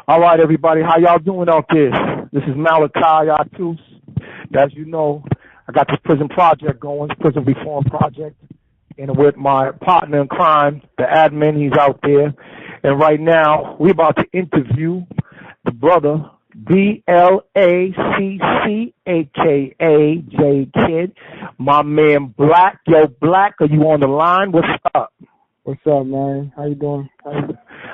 All right, everybody, how y'all doing out there? This is Malachi, Yahtues. As you know, I got this prison project going, prison reform project, and with my partner in crime, the admin, he's out there. And right now, we're about to interview the brother, B.L.A.C.C AKA Kid, my man Black. Yo, Black, are you on the line? What's up? What's up, man? How you doing?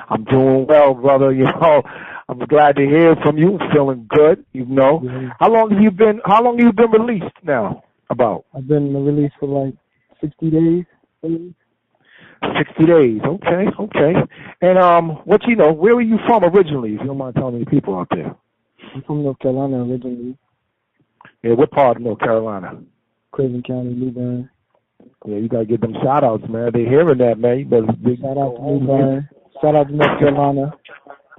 I'm doing well, brother. You know, I'm glad to hear from you. Feeling good, you know. Yeah. How long have you been released now? About? I've been released for like 60 days. 60 days. Okay. And where were you from originally, if you don't mind telling me the people out there? I'm from North Carolina originally. Yeah, what part of North Carolina? Craven County, New Bern. Yeah, you gotta give them shout outs, man. They hearing that, man. You better shout out to New Bern. Shout out to North Carolina.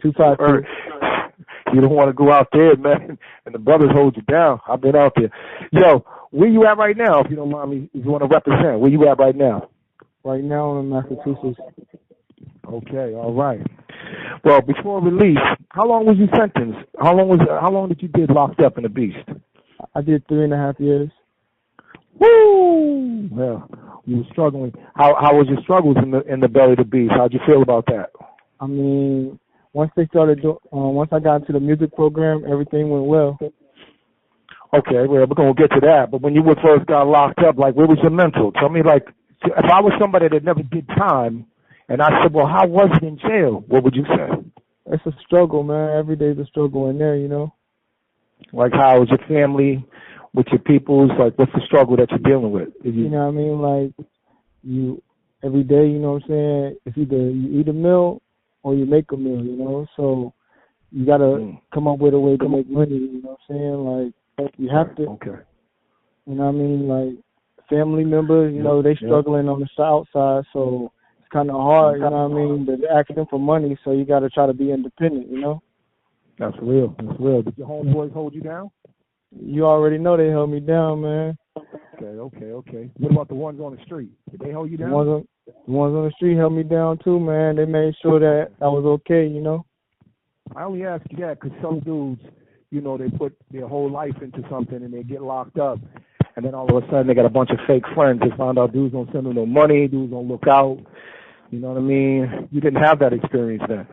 252. You don't want to go out there, man, and the brothers hold you down. I've been out there. Yo, where you at right now, if you don't mind me, if you want to represent? Where you at right now? Right now I'm in Massachusetts. Okay, all right. Well, before release, how long was you sentenced? How long did you get locked up in the Beast? I did 3.5 years. Woo! Well, you were struggling. How was your struggles in the belly of the Beast? How'd you feel about that? I mean, once I got into the music program, everything went well. Okay, well, we're gonna get to that. But when you first got locked up, like, where was your mental? Tell me, like, if I was somebody that never did time, and I said, well, how was it in jail? What would you say? It's a struggle, man. Every day's a struggle in there, you know. Like, how is your family, with your peoples? Like, what's the struggle that you're dealing with? You know what I mean? Like, you every day, you know what I'm saying? It's either you eat a meal or you make a meal, you know. So you gotta come up with a way to make money. You know what I'm saying? Like, you have to. Okay. You know what I mean? Like, family members, you know, they struggling on the outside, so it's kind of hard. You know what I mean? They're asking for money, so you gotta try to be independent. You know. That's real. That's real. Did your homeboys hold you down? You already know they held me down, man. Okay. What about the ones on the street? Did they hold you down? The ones on the street held me down too, man. They made sure that I was okay, you know. I only ask you that because some dudes, you know, they put their whole life into something and they get locked up, and then all of a sudden they got a bunch of fake friends. They found out dudes don't send them no money, dudes don't look out. You know what I mean? You didn't have that experience then.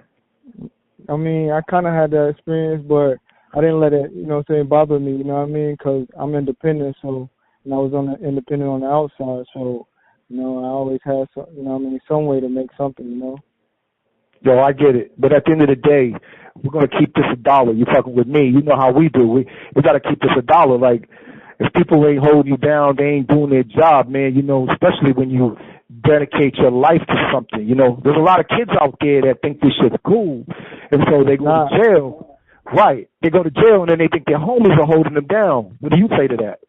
I mean, I kind of had that experience, but I didn't let it, you know what I'm saying, bother me, you know what I mean? Because I'm independent, so, and I was independent on the outside, so, you know, I always had, you know what I mean, some way to make something, you know? Yo, I get it. But at the end of the day, we're going to keep this $1. You fucking with me. You know how we do. We got to keep this $1. Like, if people ain't holding you down, they ain't doing their job, man, you know, especially when you dedicate your life to something. You know, there's a lot of kids out there that think this shit's cool, and so they go to jail. Right. They go to jail and then they think their homies are holding them down. What do you say to that?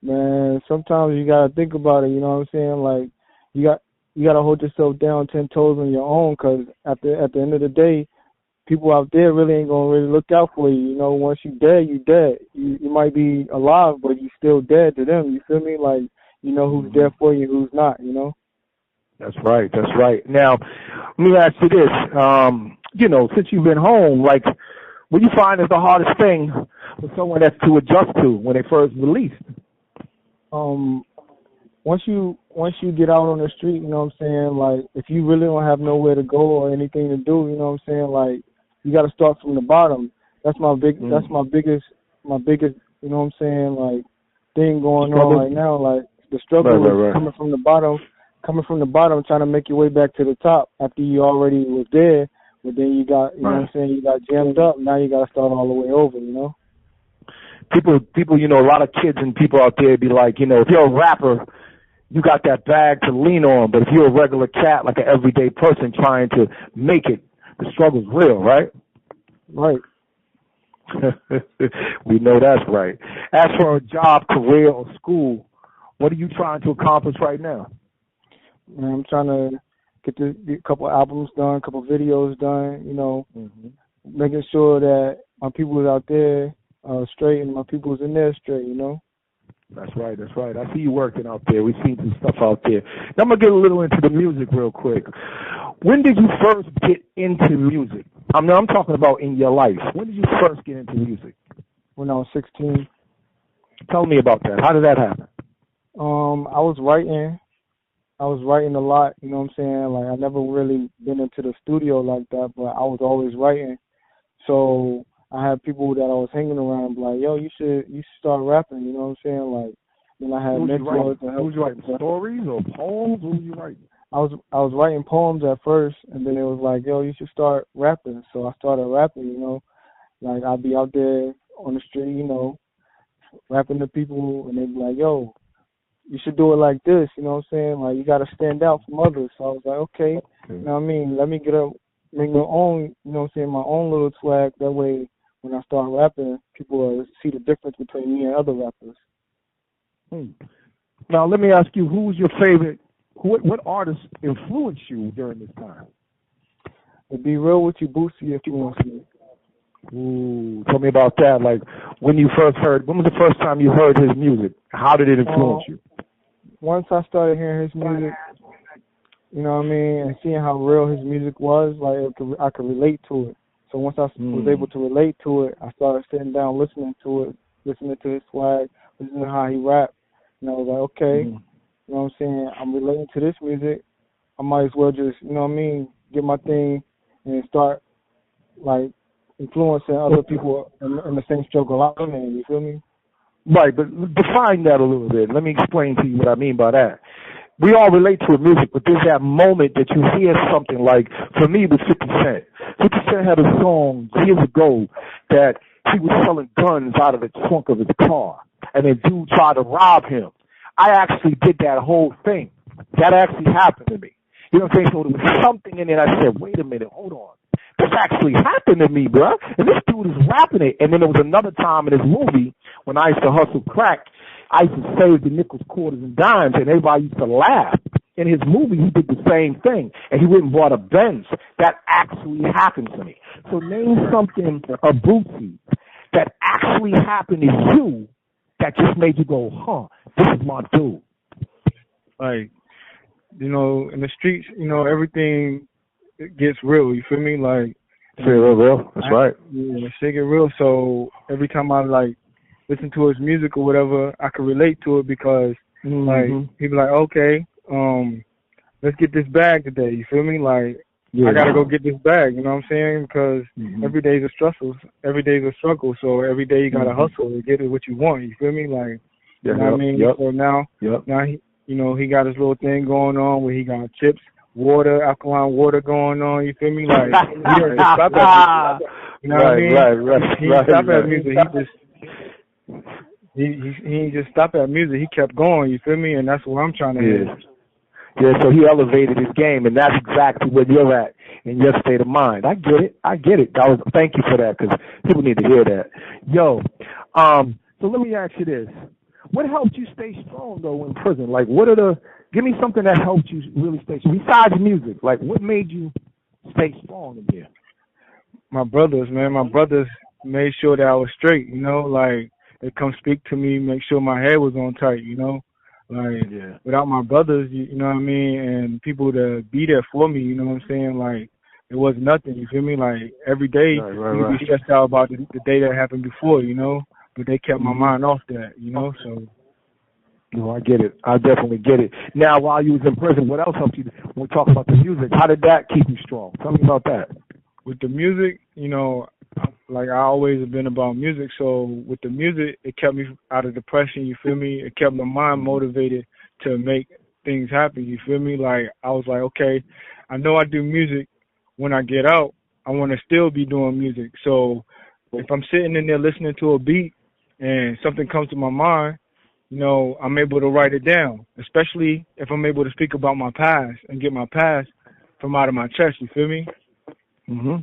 Man, sometimes you gotta think about it, you know what I'm saying? Like, you gotta hold yourself down 10 toes on your own, because at the end of the day, people out there really ain't gonna really look out for you. You know, once you dead, you dead. You might be alive, but you still dead to them. You feel me? Like, you know who's there for you, who's not, you know? That's right. Now, let me ask you this. You know, since you've been home, like, what do you find is the hardest thing for someone that's to adjust to when they first released? Once you get out on the street, you know what I'm saying, like, if you really don't have nowhere to go or anything to do, you know what I'm saying, like, you got to start from the bottom. That's my biggest, you know what I'm saying, like, thing going on right now. Like, the struggle is coming from the bottom, trying to make your way back to the top after you already was there. But then you got, you know what I'm saying, you got jammed up. Now you got to start all the way over, you know? People, you know, a lot of kids and people out there be like, you know, if you're a rapper, you got that bag to lean on. But if you're a regular cat, like an everyday person trying to make it, the struggle's real, right? Right. We know that's right. As for a job, career, or school, what are you trying to accomplish right now? Man, I'm trying to get a couple albums done, a couple videos done, you know, making sure that my people is out there straight and my people is in there straight, you know. That's right. I see you working out there. We've seen some stuff out there. Now I'm going to get a little into the music real quick. When did you first get into music? I'm talking about in your life. When did you first get into music? When I was 16. Tell me about that. How did that happen? I was writing. I was writing a lot, you know what I'm saying? Like, I never really been into the studio like that, but I was always writing. So I had people that I was hanging around like, yo, you should start rapping, you know what I'm saying? Like, then I had mentors to help. Who was you writing, stories or poems? What were you writing? I was writing poems at first, and then it was like, yo, you should start rapping. So I started rapping, you know. Like, I'd be out there on the street, you know, rapping to people, and they'd be like, yo, you should do it like this, you know what I'm saying? Like, you got to stand out from others. So I was like, okay, you know what I mean? Let me get up, make my own, you know what I'm saying, my own little swag. That way, when I start rapping, people will see the difference between me and other rappers. Now, let me ask you, who was your favorite, what artist influenced you during this time? To be real with you, B.L.A.C.C influenced me. Ooh, tell me about that. Like, when was the first time you heard his music? How did it influence you? Once I started hearing his music, you know what I mean, and seeing how real his music was, like, I could relate to it. So once I was able to relate to it, I started sitting down listening to it, listening to his swag, listening to how he rapped. And I was like, okay, you know what I'm saying, I'm relating to this music. I might as well just, you know what I mean, get my thing and start, like, influencing other people in the same struggle I'm in, you feel me? Right, but define that a little bit. Let me explain to you what I mean by that. We all relate to music, but there's that moment that you hear something like, for me, it was 50 Cent. 50 Cent had a song years ago that he was selling guns out of the trunk of his car, and a dude tried to rob him. I actually did that whole thing. That actually happened to me. You know what I'm saying? So there was something in it. I said, wait a minute, hold on. This actually happened to me, bro. And this dude is rapping it. And then there was another time in this movie when I used to hustle crack. I used to save the nickels, quarters, and dimes, and everybody used to laugh. In his movie, he did the same thing, and he went and bought a Benz. That actually happened to me. So name something, a Bootsy, that actually happened to you that just made you go, huh, this is my dude. Like, you know, in the streets, you know, everything gets real, you feel me? Like, real. That's right. Yeah, shit get real. So every time I, like, listen to his music or whatever, I can relate to it because, like, he be like, okay, let's get this bag today, you feel me? Like, I gotta go get this bag, you know what I'm saying? Because every day's a struggle. Every day's a struggle. So every day you gotta hustle to get it what you want, you feel me? Like, you know what I mean? So now he, you know, he got his little thing going on where he got chips, water, alkaline water going on, you feel me? Like, he didn't just stop at music. You know what I mean? He didn't stop at music. He didn't just stop at music. He kept going, you feel me? And that's what I'm trying to hit. Yeah, so he elevated his game, and that's exactly where you're at in your state of mind. I get it. Thank you for that, because people need to hear that. Yo, so let me ask you this. What helped you stay strong, though, in prison? Like, give me something that helped you really stay strong, besides music. Like, what made you stay strong in here? My brothers, man. My brothers made sure that I was straight, you know? Like, they come speak to me, make sure my head was on tight, you know? Like, without my brothers, you know what I mean, and people to be there for me, you know what I'm saying? Like, it was nothing, you feel me? Like, every day, you'd be stressed out about the day that happened before, you know? But they kept my mind off that, you know, so. No, I get it. I definitely get it. Now, while you was in prison, what else helped you? When we talk about the music, how did that keep you strong? Tell me about that. With the music, you know, like, I always have been about music, so with the music, it kept me out of depression, you feel me? It kept my mind motivated to make things happen, you feel me? Like, I was like, okay, I know I do music. When I get out, I want to still be doing music. So if I'm sitting in there listening to a beat and something comes to my mind, you know, I'm able to write it down, especially if I'm able to speak about my past and get my past from out of my chest, you feel me?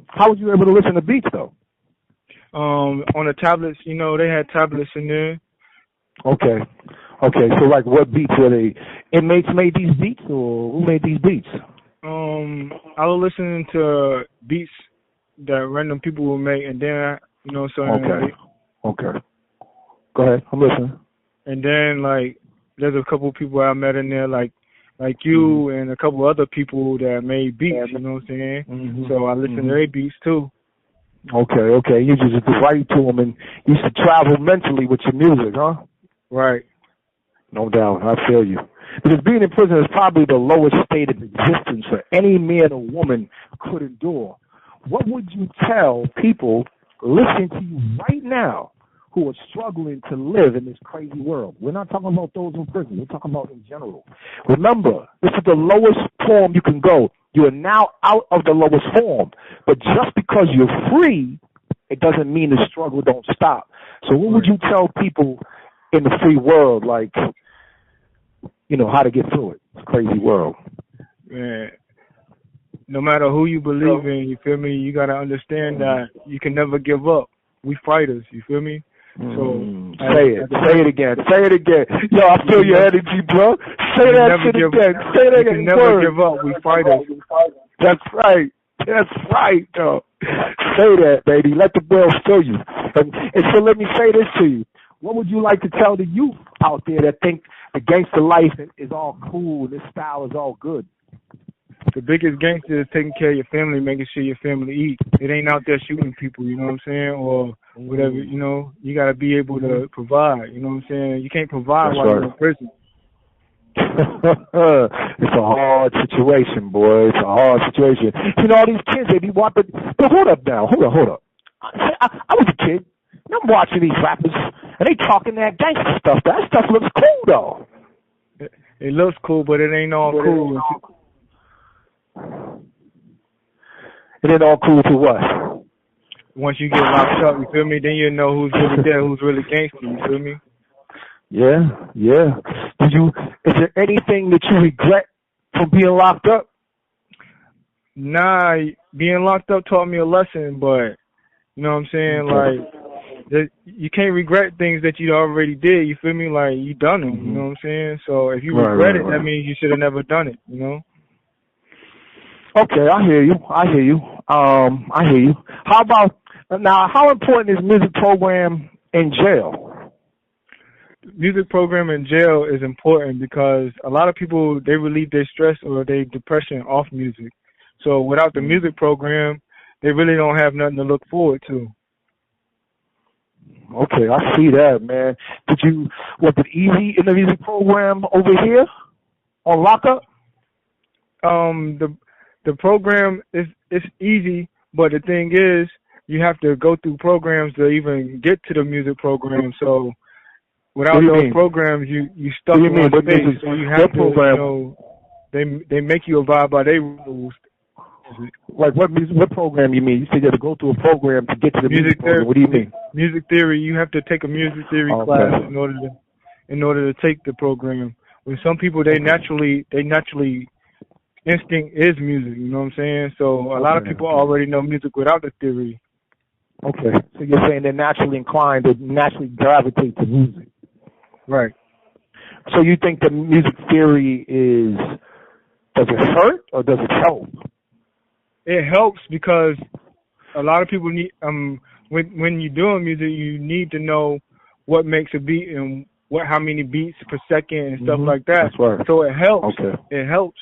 How was you able to listen to beats, though? On the tablets, you know, they had tablets in there. Okay, so, like, what beats were they? Inmates made these beats, or who made these beats? I was listening to beats that random people would make, and then, you know, so. Okay. Go ahead, I'm listening. And then, like, there's a couple people I met in there, like like you and a couple other people that made beats, you know what I'm saying? So I listen to their beats too. Okay. You just write to them and you used to travel mentally with your music, huh? Right. No doubt. I feel you. Because being in prison is probably the lowest state of existence for any man or woman could endure. What would you tell people listening to you right now who are struggling to live in this crazy world? We're not talking about those in prison. We're talking about in general. Remember, this is the lowest form you can go. You are now out of the lowest form. But just because you're free, it doesn't mean the struggle don't stop. So what would you tell people in the free world, like, you know, how to get through it? It's a crazy world. Man, no matter who you believe in, you feel me, you got to understand that you can never give up. We fighters, you feel me? So say it again. Yo, I feel your energy, bro. Say that shit again. Say that again. You can never give up. We fighters. That's right, though. Say that, baby. Let the world feel you. And so let me say this to you. What would you like to tell the youth out there that think the gangster life is all cool, this style is all good? The biggest gangster is taking care of your family, making sure your family eat. It ain't out there shooting people, you know what I'm saying, or whatever, you know. You got to be able to provide, you know what I'm saying. You can't provide while you're in prison. It's a hard situation, boy. It's a hard situation. You know, all these kids, they be watching. But hold up now. Hold up. I was a kid. I'm watching these rappers, and they talking that gangster stuff. That stuff looks cool, though. It looks cool, but it ain't all cool. It ain't all cool to what? Once you get locked up, you feel me? Then you know who's really there, who's really gangster, you feel me? Yeah. Is there anything that you regret from being locked up? Nah, being locked up taught me a lesson, but you know what I'm saying? Like, you can't regret things that you already did, you feel me? Like, you done them, you know what I'm saying? So if you regret it, that means you should have never done it, you know? Okay, I hear you. How about, now, how important is music program in jail? Music program in jail is important because a lot of people, they relieve their stress or their depression off music. So without the music program, they really don't have nothing to look forward to. Okay, I see that, man. Was it easy in the music program over here on lockup? The program is easy, but the thing is, you have to go through programs to even get to the music program. So without those programs, you stuck in one space. So you have to, you know, they make you abide by their rules. Like what program you mean? You said you have to go through a program to get to the music program. What do you mean? Music theory. You have to take a music theory class in order to take the program. When some people they naturally instinct is music. You know what I'm saying? So a lot of people already know music without the theory. Okay, so you're saying they're naturally inclined to naturally gravitate to music. Right. So you think the music theory does it hurt or does it help? It helps because a lot of people need when you're doing music, you need to know what makes a beat and how many beats per second and stuff like that. That's right. So it helps. Okay. It helps.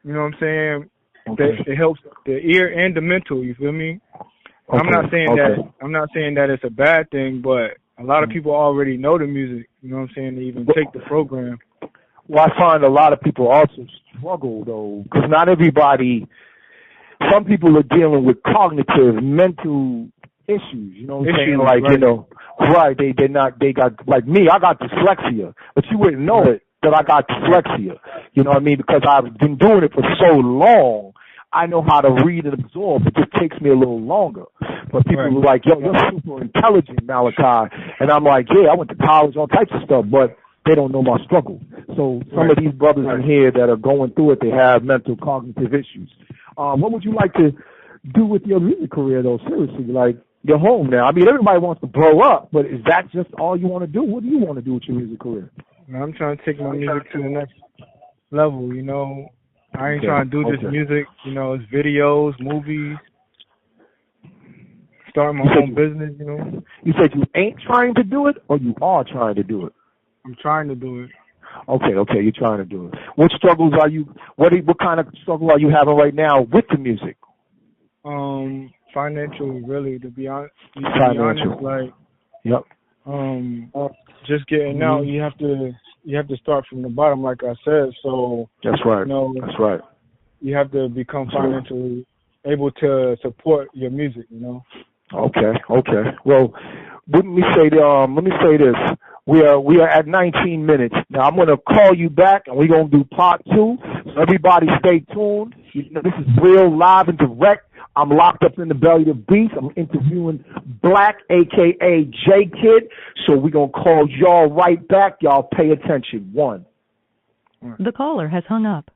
You know what I'm saying? Okay. It helps the ear and the mental. You feel me? Okay. I'm not saying that it's a bad thing, but a lot of people already know the music. You know what I'm saying? They even take the program. Well, I find a lot of people also struggle though, because not everybody. Some people are dealing with cognitive, mental issues. You know what I'm saying? Like right. You know, right? They got like me. I got dyslexia, but you wouldn't know it that I got dyslexia. You know what I mean? Because I've been doing it for so long. I know how to read and absorb. It just takes me a little longer. But people are like, yo, you're super intelligent, Malachi. And I'm like, yeah, I went to college, all types of stuff, but they don't know my struggle. So some of these brothers in here that are going through it, they have mental cognitive issues. What would you like to do with your music career, though? Seriously, like, you're home now. I mean, everybody wants to blow up, but is that just all you want to do? What do you want to do with your music career? I'm trying to take my music to the next level, you know. I ain't trying to do this music, you know, it's videos, movies, starting my own business, you know. You said you ain't trying to do it, or you are trying to do it? I'm trying to do it. Okay, you're trying to do it. What struggles are you? What kind of struggle are you having right now with the music? Financial, really. To be honest, like, yep. Just getting out, you have to start from the bottom, like I said. So that's right. That's right. You have to become financially able to support your music. Okay. Well, let me say this. We are at 19 minutes. Now I'm gonna call you back and we're gonna do part 2. So everybody stay tuned. This is real, live and direct. I'm locked up in the belly of the beast. I'm interviewing B.L.A.C.C AKA Kid. So we're gonna call y'all right back. Y'all pay attention. 1. The caller has hung up.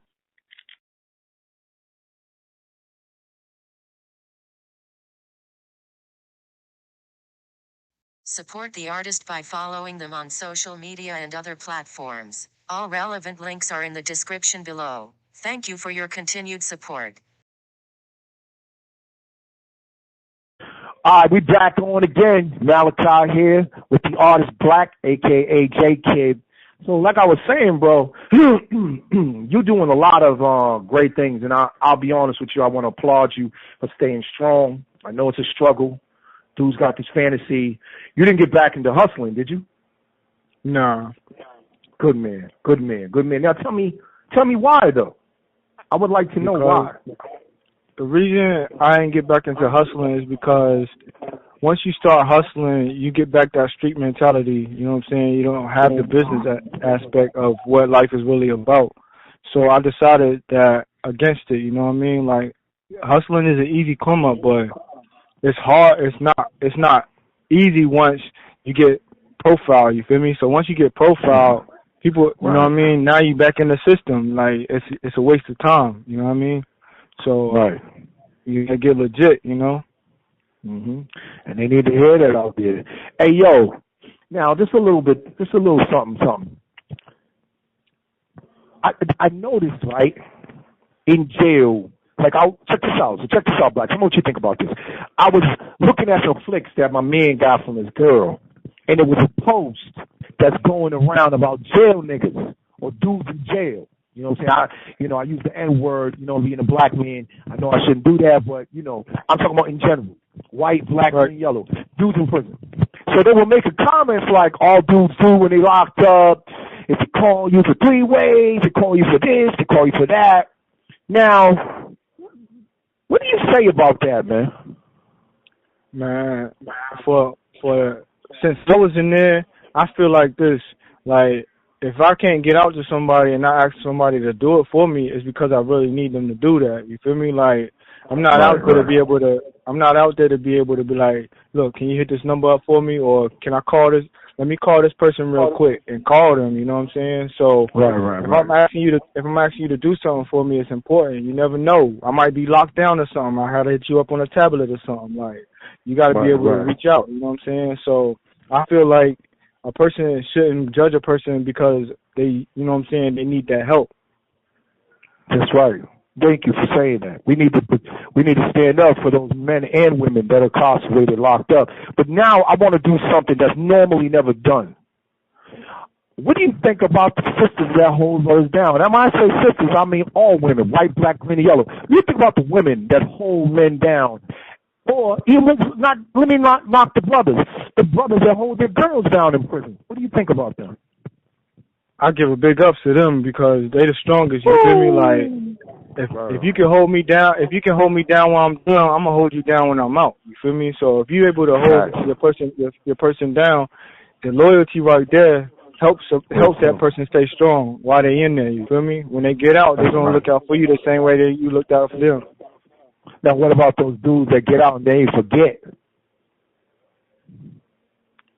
Support the artist by following them on social media and other platforms. All relevant links are in the description below. Thank you for your continued support. All right, we back on again. Malachi here with the artist B.L.A.C.C AKA Kid. So like I was saying, bro, you're doing a lot of great things, and I'll be honest with you. I want to applaud you for staying strong. I know it's a struggle. Dude's got this fantasy. You didn't get back into hustling, did you? No. Good man. Now tell me why though. I would like to know why. The reason I didn't get back into hustling is because once you start hustling, you get back that street mentality. You know what I'm saying? You don't have the business aspect of what life is really about. So I decided that against it. You know what I mean? Like, hustling is an easy come up, but it's hard. It's not easy once you get profiled. You feel me? So once you get profiled, people, you know what I mean. Now you back in the system. Like, it's a waste of time. You know what I mean? So you gotta get legit. You know. And they need to hear that out there. Hey, yo, now just a little something. I noticed, right, in jail. Like, check this out, Black. Tell me what you think about this. I was looking at some flicks that my man got from his girl, and it was a post that's going around about jail niggas or dudes in jail. You know what I'm saying? I use the N-word, being a black man. I know I shouldn't do that, but, I'm talking about in general. White, black, green, yellow. Dudes in prison. So they were making comments like all dudes do when they locked up. If they call you for 3 ways, they call you for this, they call you for that. Now, what do you say about that, man? Man, since I was in there, I feel like this. Like, if I can't get out to somebody and I ask somebody to do it for me, it's because I really need them to do that. You feel me? Like, I'm not out there to be able to. I'm not out there to be able to be like, look, can you hit this number up for me, or can I call this? Let me call this person real quick and call them. You know what I'm saying? So if I'm asking you to do something for me, it's important. You never know. I might be locked down or something. I had to hit you up on a tablet or something. Like, you got to be able to reach out. You know what I'm saying? So I feel like a person shouldn't judge a person because they, you know what I'm saying, they need that help. That's right. Thank you for saying that. We need to stand up for those men and women that are incarcerated, locked up. But now I want to do something that's normally never done. What do you think about the sisters that hold us down? And when I say sisters, I mean all women, white, black, green, and yellow. What do you think about the women that hold men down? Or even let me not knock the brothers that hold their girls down in prison. What do you think about them? I give a big ups to them because they the strongest. You feel me? Like, if you can hold me down, while I'm down, I'm gonna hold you down when I'm out. You feel me? So if you're able to hold your person down, the loyalty right there helps that person stay strong while they in there. You feel me? When they get out, they're gonna look out for you the same way that you looked out for them. Now, what about those dudes that get out and they forget?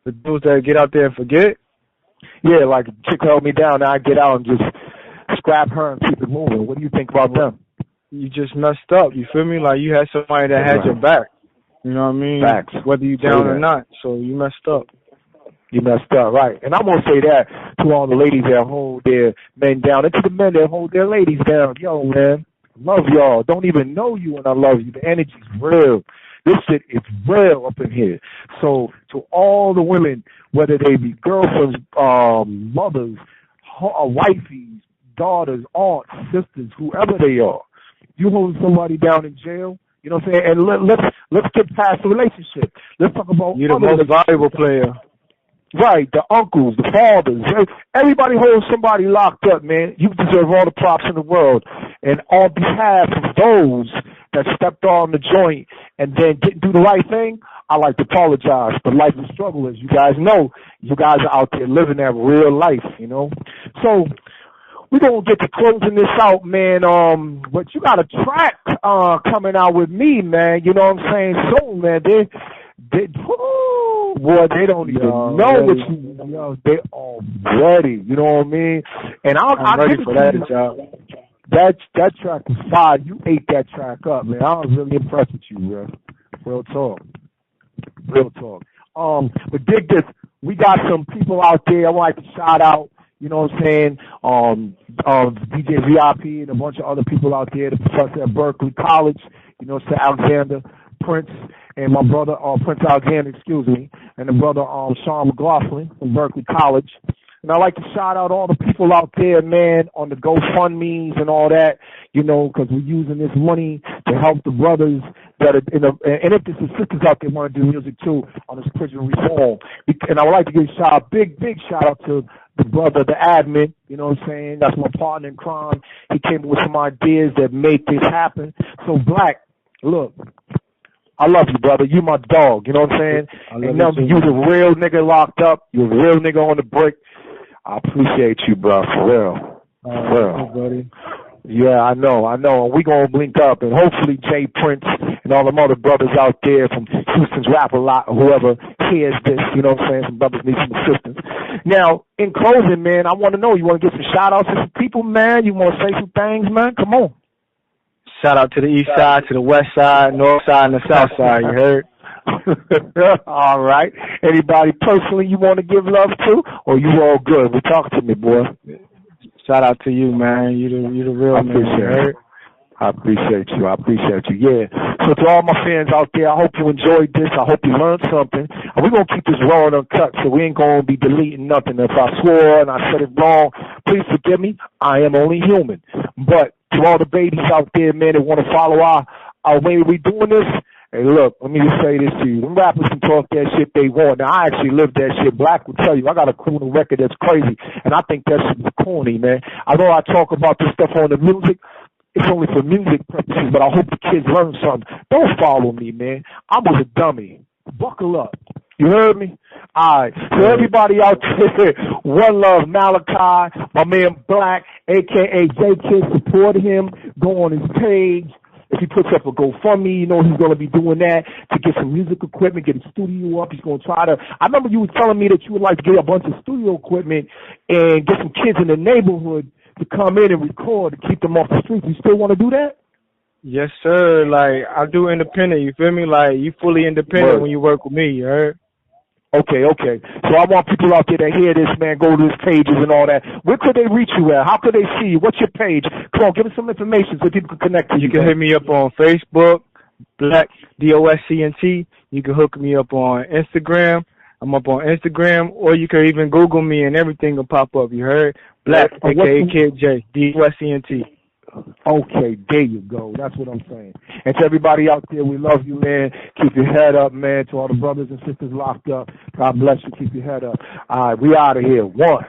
The dudes that get out there and forget? Yeah, like, chick held me down, now I get out and just scrap her and keep it moving. What do you think about them? You just messed up. You feel me? Like, you had somebody that had your back. You know what I mean? Facts. Whether you down or not. So you messed up. You messed up, right. And I'm going to say that to all the ladies that hold their men down and to the men that hold their ladies down. Yo, man, love y'all. Don't even know you and I love you. The energy's real. This shit is real up in here. So to all the women, whether they be girlfriends, mothers, wifeys, daughters, aunts, sisters, whoever they are. You hold somebody down in jail, you know what I'm saying? And let's get past the relationship. Let's talk about you're the most valuable player. Right, the uncles, the fathers. Everybody holds somebody locked up, man. You deserve all the props in the world. And on behalf of those that stepped on the joint and then didn't do the right thing, I like to apologize. But life is struggle, as you guys know. You guys are out there living that real life, you know. So we're going to get to closing this out, man. But you got a track coming out with me, man. You know what I'm saying? So, man, they don't even know what you know. They all ready. You know what I mean? And I'm ready for that job. That track was fire. You ate that track up, man. I was really impressed with you, bro. Real talk. But dig this. We got some people out there I would like to shout out. You know what I'm saying? DJ VIP and a bunch of other people out there. The professor at Berkeley College. You know, Sir Alexander, Prince, and my brother, Prince Alexander, and the brother, Sean McLaughlin from Berkeley College. And I'd like to shout out all the people out there, man, on the GoFundMes and all that, you know, because we're using this money to help the brothers that are and if there's some sisters out there want to do music too on this prison reform. And I would like to give a big shout out to the brother, the admin, you know what I'm saying? That's my partner in crime. He came up with some ideas that made this happen. So, Black, look, I love you, brother. You my dog, you know what I'm saying? And you the real nigga locked up. You a real nigga on the brick. I appreciate you, bro, for real. Thanks, buddy. Yeah, I know. We gonna link up, and hopefully Jay Prince and all them other brothers out there from Houston's Rap a Lot, or whoever hears this, you know what I'm saying? Some brothers need some assistance. Now, in closing, man, I want to know, you want to get some shout-outs to some people, man? You want to say some things, man? Come on. Shout out to the east side, to the west side, north side, and the south side, you heard? All right. Anybody personally you want to give love to, or you all good? Well, talk to me, boy. Shout out to you, man. You the real man. I appreciate you. Yeah. So to all my fans out there, I hope you enjoyed this. I hope you learned something. And we're going to keep this raw and uncut, so we ain't going to be deleting nothing. If I swore and I said it wrong, please forgive me. I am only human. But to all the babies out there, man, that want to follow our way we doing this, hey, look, let me just say this to you. Them rappers can talk that shit they want. Now, I actually live that shit. Black will tell you, I got a criminal record that's crazy, and I think that shit is corny, man. I know I talk about this stuff on the music. It's only for music purposes, but I hope the kids learn something. Don't follow me, man. I was a dummy. Buckle up. You heard me? All right. So everybody out there, one love, Malachi, my man Black, a.k.a. J-Kid, support him. Go on his page. If he puts up a GoFundMe, you know he's going to be doing that to get some music equipment, get a studio up. He's going to try to. I remember you were telling me that you would like to get a bunch of studio equipment and get some kids in the neighborhood to come in and record to keep them off the streets. You still want to do that? Yes, sir. Like, I do independent. You feel me? Like, you fully independent when you work with me, you heard? Okay. So I want people out there that hear this, man, go to his pages and all that. Where could they reach you at? How could they see you? What's your page? Come on, give us some information so people can connect to you. You can hit me up on Facebook, Black D-O-S-C-N-T. You can hook me up on Instagram. I'm up on Instagram, or you can even Google me and everything will pop up. You heard? Black, AKA Kid-J, D-O-S-C-N-T. Okay, there you go. That's what I'm saying. And to everybody out there, we love you, man. Keep your head up, man. To all the brothers and sisters locked up, God bless you. Keep your head up. All right, we out of here. One.